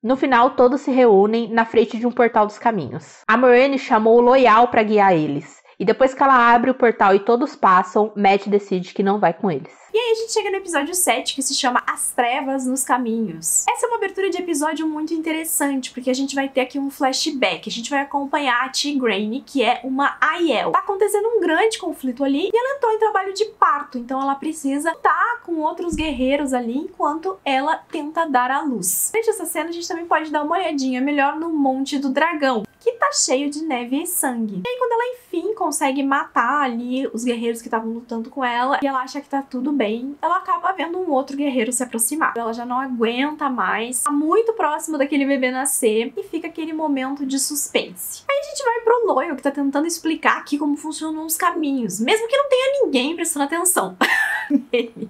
S3: No final, todos se reúnem na frente de um portal dos caminhos. A Moiraine chamou o Loial para guiar eles. E depois que ela abre o portal e todos passam, Mat decide que não vai com eles.
S1: E aí a gente chega no episódio 7, que se chama As Trevas nos Caminhos. Essa é uma abertura de episódio muito interessante, porque a gente vai ter aqui um flashback. A gente vai acompanhar a Tigraine, que é uma Aiel. Tá acontecendo um grande conflito ali, e ela entrou em trabalho de parto, então ela precisa estar com outros guerreiros ali, enquanto ela tenta dar à luz. Durante essa cena, a gente também pode dar uma olhadinha melhor no Monte do Dragão, que tá cheio de neve e sangue. E aí, quando ela enfim consegue matar ali os guerreiros que estavam lutando com ela, e ela acha que tá tudo bem, ela acaba vendo um outro guerreiro se aproximar. Ela já não aguenta mais, tá muito próximo daquele bebê nascer, e fica aquele momento de suspense. Aí a gente vai pro Loial, que tá tentando explicar aqui como funcionam os caminhos, mesmo que não tenha ninguém prestando atenção. Ele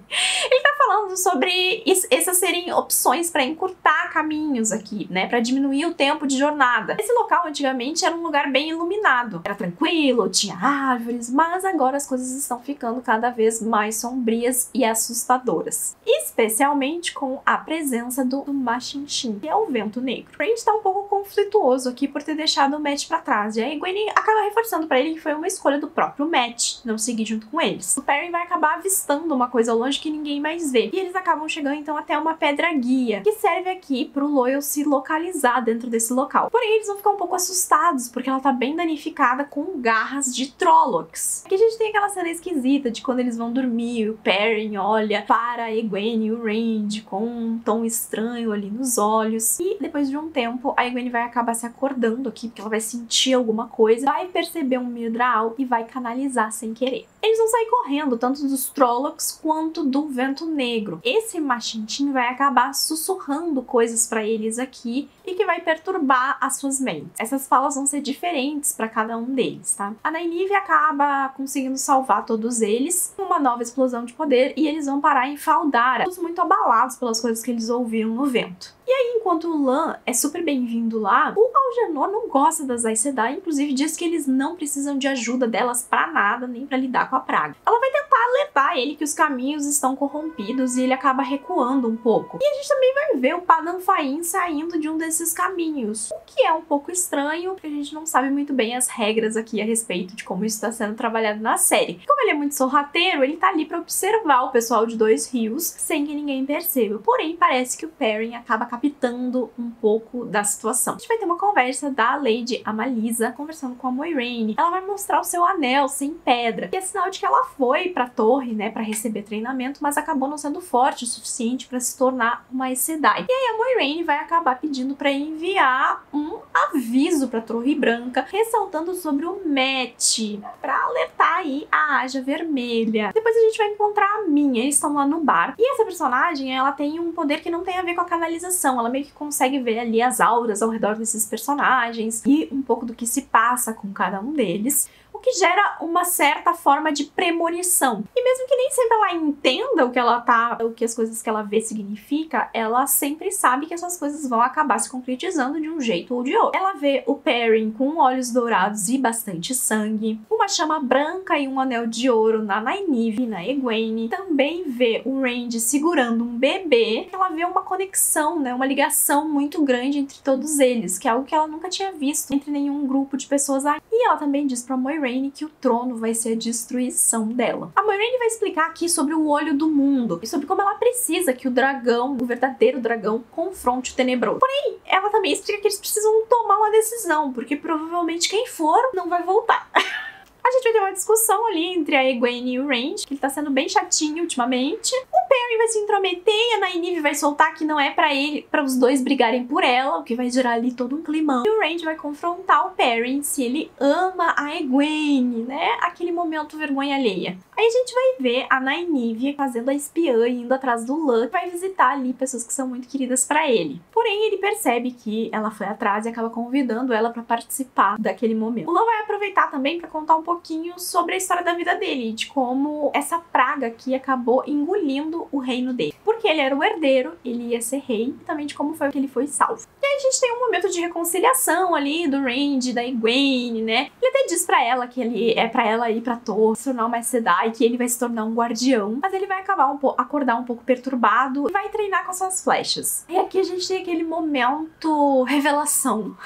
S1: tá falando sobre essas serem opções para encurtar caminhos aqui, né, para diminuir o tempo de jornada. Esse local antigamente era um lugar bem iluminado, era tranquilo, tinha árvores, mas agora as coisas estão ficando cada vez mais sombrias e assustadoras, especialmente com a presença do Machinchim, que é o vento negro. A gente tá um pouco conflituoso aqui por ter deixado o Mat pra trás, e a Egwene acaba reforçando pra ele que foi uma escolha do próprio Mat não seguir junto com eles. O Perry vai acabar avistando uma coisa ao longe que ninguém mais vê, e eles acabam chegando então até uma pedra guia, que serve aqui pro Loial se localizar dentro desse local. Porém, eles vão ficar um pouco assustados, porque ela tá bem danificada com garras de Trollocs. Aqui a gente tem aquela cena esquisita de quando eles vão dormir, o Perrin olha para a Egwene e o Randy com um tom estranho ali nos olhos, e depois de um tempo a Egwene vai acabar se acordando aqui, porque ela vai sentir alguma coisa, vai perceber um Myrddraal e vai canalizar sem querer. Eles vão sair correndo, tanto dos Trollocs quanto do Vento Negro. Esse Machintin vai acabar sussurrando coisas pra eles aqui e que vai perturbar as suas mentes. Essas falas vão ser diferentes pra cada um deles, tá? A Nynaeve acaba conseguindo salvar todos eles com uma nova explosão de poder e eles vão parar em Fal Dara, todos muito abalados pelas coisas que eles ouviram no vento. E aí, enquanto o Lan é super bem-vindo lá, o Algernon não gosta das Aes Sedai, inclusive diz que eles não precisam de ajuda delas pra nada, nem pra lidar com a praga. Ela vai tentar alertar ele que os caminhos estão corrompidos e ele acaba recuando um pouco. E a gente também vai ver o Padan Fain saindo de um desses caminhos, o que é um pouco estranho, porque a gente não sabe muito bem as regras aqui a respeito de como isso está sendo trabalhado na série. Como ele é muito sorrateiro, ele tá ali pra observar o pessoal de Dois Rios sem que ninguém perceba. Porém, parece que o Perrin acaba captando um pouco da situação. A gente vai ter uma conversa da Lady Amalisa conversando com a Moiraine. Ela vai mostrar o seu anel sem pedra, que é sinal de que ela foi pra torre, né, pra receber treinamento, mas acabou não sendo forte o suficiente pra se tornar uma Aes Sedai. E aí a Moiraine vai acabar pedindo pra enviar um aviso pra Torre Branca, ressaltando sobre o Mat, pra alertar aí a Aja Vermelha. Depois a gente vai encontrar a Minha, eles estão lá no bar. E essa personagem, ela tem um poder que não tem a ver com a canalização. Ela meio que consegue ver ali as auras ao redor desses personagens e um pouco do que se passa com cada um deles, o que gera uma certa forma de premonição. E mesmo que nem sempre ela entenda o que as coisas que ela vê significa, ela sempre sabe que essas coisas vão acabar se concretizando de um jeito ou de outro. Ela vê o Perrin com olhos dourados e bastante sangue, uma chama branca e um anel de ouro na Nynaeve e na Egwene. Também vê o Range segurando um bebê. Ela vê uma conexão, né, uma ligação muito grande entre todos eles, que é algo que ela nunca tinha visto entre nenhum grupo de pessoas aqui. E ela também diz pra Moiraine que o trono vai ser a destruição dela. A Moiraine vai explicar aqui sobre o olho do mundo e sobre como ela precisa que o dragão, o verdadeiro dragão, confronte o tenebroso. Porém, ela também explica que eles precisam tomar uma decisão, porque provavelmente quem for não vai voltar. A gente vai ter uma discussão ali entre a Egwene e o Range, que ele tá sendo bem chatinho ultimamente. O Perrin vai se intrometer e a Nynaeve vai soltar que não é para os dois brigarem por ela, o que vai gerar ali todo um climão. E o Range vai confrontar o Perrin se ele ama a Egwene, né? Aquele momento vergonha alheia. Aí a gente vai ver a Nynaeve fazendo a espiã e indo atrás do Lan, que vai visitar ali pessoas que são muito queridas pra ele. Porém, ele percebe que ela foi atrás e acaba convidando ela pra participar daquele momento. O Lan vai aproveitar também pra contar um pouquinho sobre a história da vida dele, de como essa praga aqui acabou engolindo o reino dele. Porque ele era o herdeiro, ele ia ser rei, e também de como foi que ele foi salvo. E aí a gente tem um momento de reconciliação ali do Range, da Egwene, né? Ele até diz pra ela que ele é pra ela ir pra torre, se tornar uma Aes Sedai, que ele vai se tornar um guardião, mas ele vai acabar acordar um pouco perturbado e vai treinar com as suas flechas. E aqui a gente tem aquele momento revelação,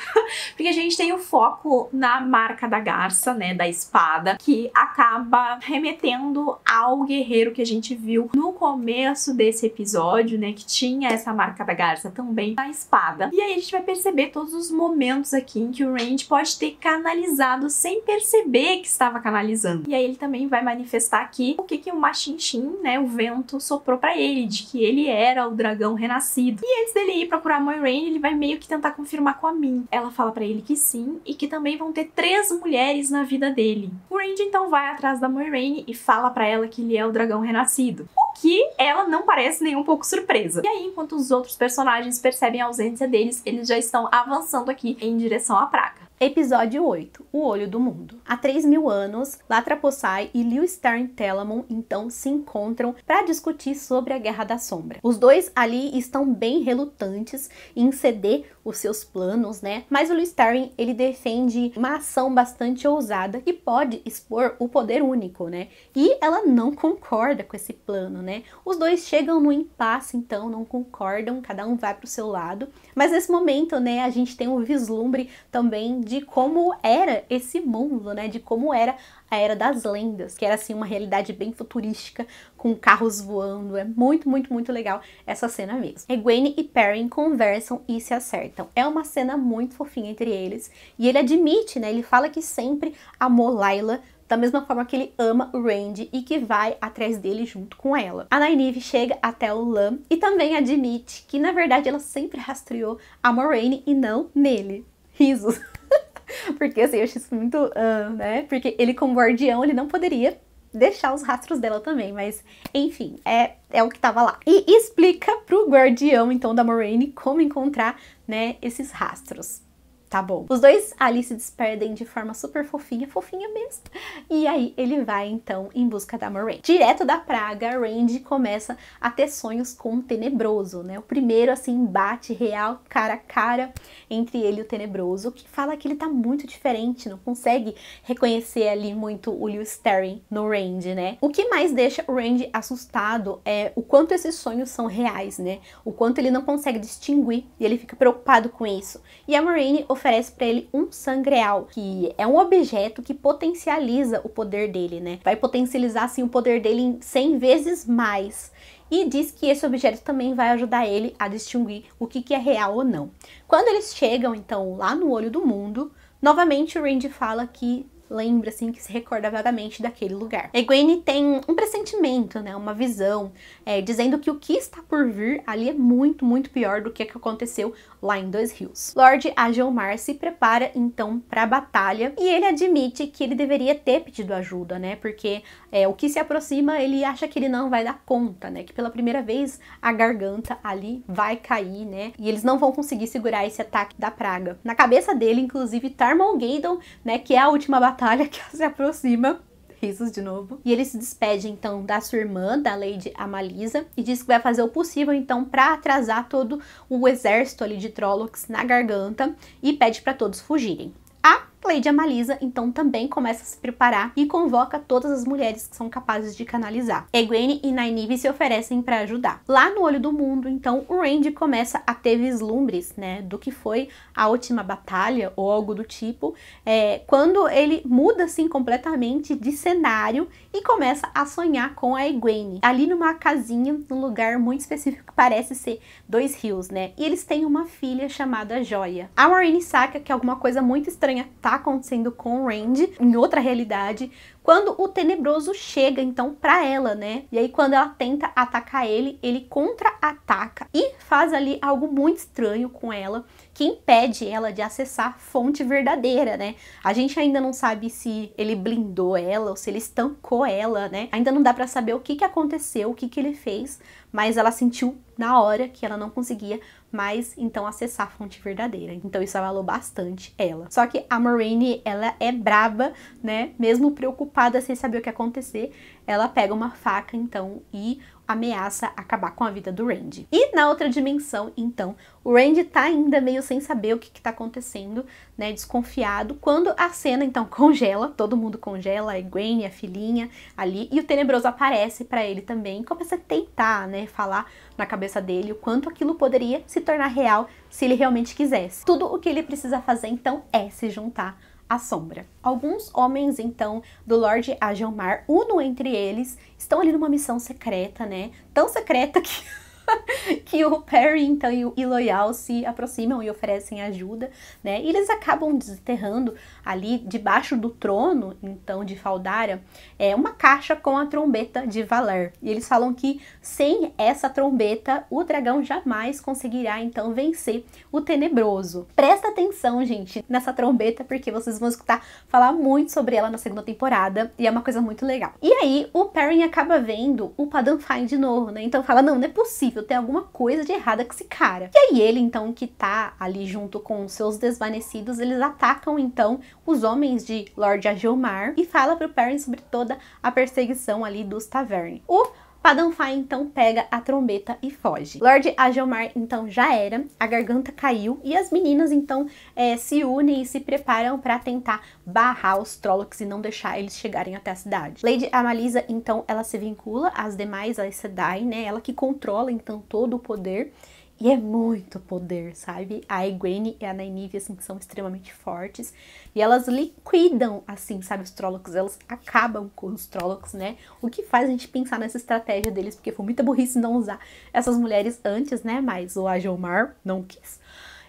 S1: porque a gente tem o foco na marca da garça, né, da espada, que acaba remetendo ao guerreiro que a gente viu no começo desse episódio, né, que tinha essa marca da garça também na espada. E aí a gente vai perceber todos os momentos aqui em que o Range pode ter canalizado sem perceber que estava canalizando. E aí ele também vai manifestar aqui o que o Machintin, né, o vento, soprou pra ele, de que ele era o dragão renascido. E antes dele ir procurar a Moiraine, ele vai meio que tentar confirmar com a Min. Ela fala pra ele que sim, e que também vão ter 3 mulheres na vida dele. O Range então vai atrás da Moiraine e fala pra ela que ele é o dragão renascido. O que ela não parece nem um pouco surpresa. E aí, enquanto os outros personagens percebem a ausência deles, eles já estão avançando aqui em direção à praga.
S2: Episódio 8. O Olho do Mundo. Há 3.000 anos, Latrapossai e Lewistarn Telamon então se encontram para discutir sobre a Guerra da Sombra. Os dois ali estão bem relutantes em ceder os seus planos, né? Mas o Lewistarn, ele defende uma ação bastante ousada que pode expor o poder único, né? E ela não concorda com esse plano, né? Os dois chegam no impasse, então não concordam, cada um vai pro seu lado. Mas nesse momento, né, a gente tem um vislumbre também de como era esse mundo, né? De como era a Era das Lendas, que era assim uma realidade bem futurística, com carros voando. É muito, muito, muito legal essa cena mesmo. Egwene e Perrin conversam e se acertam. É uma cena muito fofinha entre eles. E ele admite, né? Ele fala que sempre amou Layla da mesma forma que ele ama o Randy e que vai atrás dele junto com ela. A Nynaeve chega até o Lan e também admite que na verdade ela sempre rastreou a Moiraine e não nele. Risos. Porque assim, eu acho isso muito, né? Porque ele como guardião, ele não poderia deixar os rastros dela também, mas enfim, é o que tava lá. E explica pro guardião, então, da Moiraine como encontrar, né, esses rastros. Tá bom. Os dois ali se despedem de forma super fofinha, fofinha mesmo. E aí ele vai, então, em busca da Moiraine. Direto da praga, Randy começa a ter sonhos com o Tenebroso, né? O primeiro, assim, embate real, cara a cara, entre ele e o Tenebroso, que fala que ele tá muito diferente, não consegue reconhecer ali muito o Lewis Sterling no Randy, né? O que mais deixa o Randy assustado é o quanto esses sonhos são reais, né? O quanto ele não consegue distinguir e ele fica preocupado com isso. E a Moiraine oferece para ele um sangreal, que é um objeto que potencializa o poder dele, né? Vai potencializar, assim, o poder dele em 100 vezes mais. E diz que esse objeto também vai ajudar ele a distinguir o que é real ou não. Quando eles chegam, então, lá no Olho do Mundo, novamente o Randy fala que lembra, assim, que se recorda vagamente daquele lugar. Egwene tem um pressentimento, né, uma visão, dizendo que o que está por vir ali é muito, muito pior do que aconteceu lá em Dois Rios. Lord Agelmar se prepara, então, para a batalha e ele admite que ele deveria ter pedido ajuda, né, porque o que se aproxima, ele acha que ele não vai dar conta, né, que pela primeira vez a garganta ali vai cair, né, e eles não vão conseguir segurar esse ataque da praga. Na cabeça dele, inclusive, Tarmogedon, né, que é a última batalha que se aproxima, risos de novo, e ele se despede então da sua irmã, da Lady Amalisa, e diz que vai fazer o possível então para atrasar todo o exército ali de Trollocs na garganta e pede para todos fugirem. A Lady Amalisa, então, também começa a se preparar e convoca todas as mulheres que são capazes de canalizar. Egwene e Nynaeve se oferecem para ajudar. Lá no Olho do Mundo, então, o Randy começa a ter vislumbres, né, do que foi a última batalha ou algo do tipo, quando ele muda, assim, completamente de cenário e começa a sonhar com a Egwene. Ali numa casinha, num lugar muito específico que parece ser Dois Rios, né, e eles têm uma filha chamada Joia. A Moiraine saca que alguma coisa muito estranha tá acontecendo com o Randy em outra realidade, quando o Tenebroso chega então pra ela, né? E aí quando ela tenta atacar ele, ele contra-ataca e faz ali algo muito estranho com ela, que impede ela de acessar a fonte verdadeira, né? A gente ainda não sabe se ele blindou ela ou se ele estancou ela, né? Ainda não dá pra saber o que aconteceu, o que ele fez, mas ela sentiu na hora que ela não conseguia mais, então, acessar a fonte verdadeira. Então isso abalou bastante ela. Só que a Moiraine, ela é braba, né? Mesmo preocupada sem saber o que ia acontecer, ela pega uma faca, então, e ameaça acabar com a vida do Randy. E na outra dimensão, então, o Randy tá ainda meio sem saber o que tá acontecendo, né, desconfiado, quando a cena, então, congela, todo mundo congela, a Egwene, a filhinha ali, e o Tenebroso aparece pra ele também, e começa a tentar, né, falar na cabeça dele o quanto aquilo poderia se tornar real se ele realmente quisesse. Tudo o que ele precisa fazer, então, é se juntar à sombra. Alguns homens, então, do Lord Agelmar, uno entre eles, estão ali numa missão secreta, né? Tão secreta que que o Perry, então, e o Loial se aproximam e oferecem ajuda, né? E eles acabam desenterrando ali debaixo do trono, então, de Faldara, uma caixa com a trombeta de Valar. E eles falam que sem essa trombeta, o dragão jamais conseguirá, então, vencer o Tenebroso. Presta atenção, gente, nessa trombeta, porque vocês vão escutar falar muito sobre ela na segunda temporada, e é uma coisa muito legal. E aí, o Perry acaba vendo o Padan Fain de novo, né? Então fala, não é possível, tem alguma coisa de errada com esse cara. E aí ele, então, que tá ali junto com os seus desvanecidos, eles atacam, então, os homens de Lord Agelmar e fala pro Perrin sobre toda a perseguição ali dos Tavern. O Padan Fain, então, pega a trombeta e foge. Lord Agelmar, então, já era, a garganta caiu e as meninas, então, se unem e se preparam para tentar barrar os Trollocs e não deixar eles chegarem até a cidade. Lady Amalisa, então, ela se vincula às demais Aes Sedai, né, ela que controla, então, todo o poder. E é muito poder, sabe? A Egwene e a Nynaeve, assim, são extremamente fortes. E elas liquidam, assim, sabe, os Trollocs. Elas acabam com os Trollocs, né? O que faz a gente pensar nessa estratégia deles, porque foi muita burrice não usar essas mulheres antes, né? Mas o Agelmar não quis.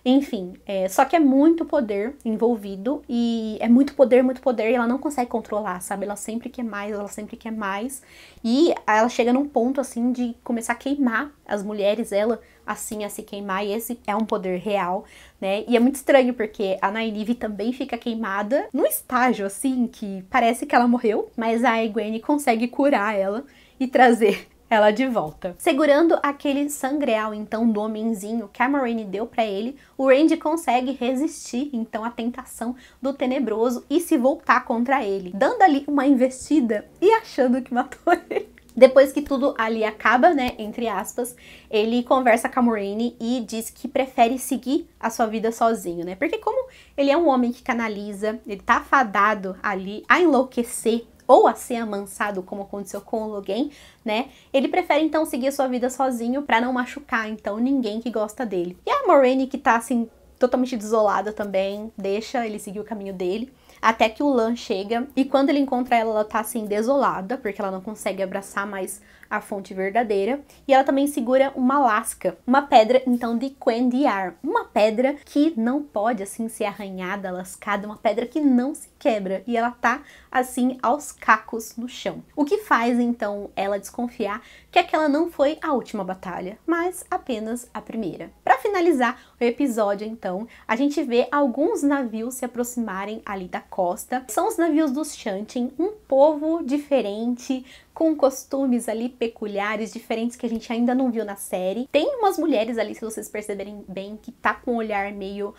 S2: Enfim, só que é muito poder envolvido e é muito poder e ela não consegue controlar, sabe? Ela sempre quer mais e ela chega num ponto assim de começar a queimar as mulheres, ela assim a se queimar, e esse é um poder real, né? E é muito estranho porque a Nynaeve também fica queimada num estágio assim que parece que ela morreu, mas a Egwene consegue curar ela e trazer ela de volta. Segurando aquele sangreal, então, do homenzinho que a Moiraine deu pra ele, o Randy consegue resistir, então, à tentação do Tenebroso e se voltar contra ele, dando ali uma investida e achando que matou ele. Depois que tudo ali acaba, né, entre aspas, ele conversa com a Moiraine e diz que prefere seguir a sua vida sozinho, né? Porque como ele é um homem que canaliza, ele tá fadado ali a enlouquecer ou a ser amansado, como aconteceu com o Logain, né? Ele prefere então seguir a sua vida sozinho pra não machucar, então, ninguém que gosta dele. E a Moiraine, que tá assim, totalmente desolada também, deixa ele seguir o caminho dele, até que o Lan chega, e quando ele encontra ela, ela tá assim, desolada, porque ela não consegue abraçar mais a fonte verdadeira, e ela também segura uma lasca, uma pedra, então, de Cuendiyar, uma pedra que não pode, assim, ser arranhada, lascada, uma pedra que não se quebra, e ela tá, assim, aos cacos no chão. O que faz, então, ela desconfiar que aquela não foi a última batalha, mas apenas a primeira. Para finalizar o episódio, então, a gente vê alguns navios se aproximarem ali da costa. São os navios dos Shantin, um povo diferente, com costumes ali peculiares, diferentes que a gente ainda não viu na série. Tem umas mulheres ali, se vocês perceberem bem, que tá com um olhar meio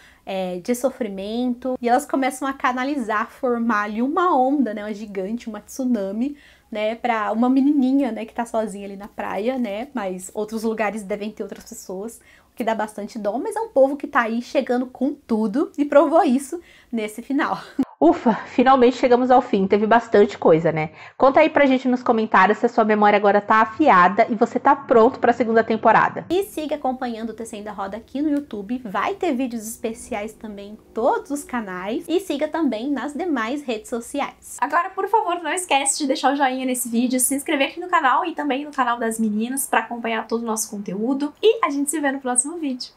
S2: de sofrimento, e elas começam a canalizar, formar ali uma onda, né, uma gigante, uma tsunami, né, pra uma menininha, né, que tá sozinha ali na praia, né, mas outros lugares devem ter outras pessoas, o que dá bastante dó, mas é um povo que tá aí chegando com tudo e provou isso nesse final.
S3: Ufa, finalmente chegamos ao fim, teve bastante coisa, né? Conta aí pra gente nos comentários se a sua memória agora tá afiada e você tá pronto pra segunda temporada.
S2: E siga acompanhando o Tecendo a Roda aqui no YouTube, vai ter vídeos especiais também em todos os canais, e siga também nas demais redes sociais.
S1: Agora, por favor, não esquece de deixar o joinha nesse vídeo, se inscrever aqui no canal e também no canal das meninas pra acompanhar todo o nosso conteúdo, e a gente se vê no próximo vídeo.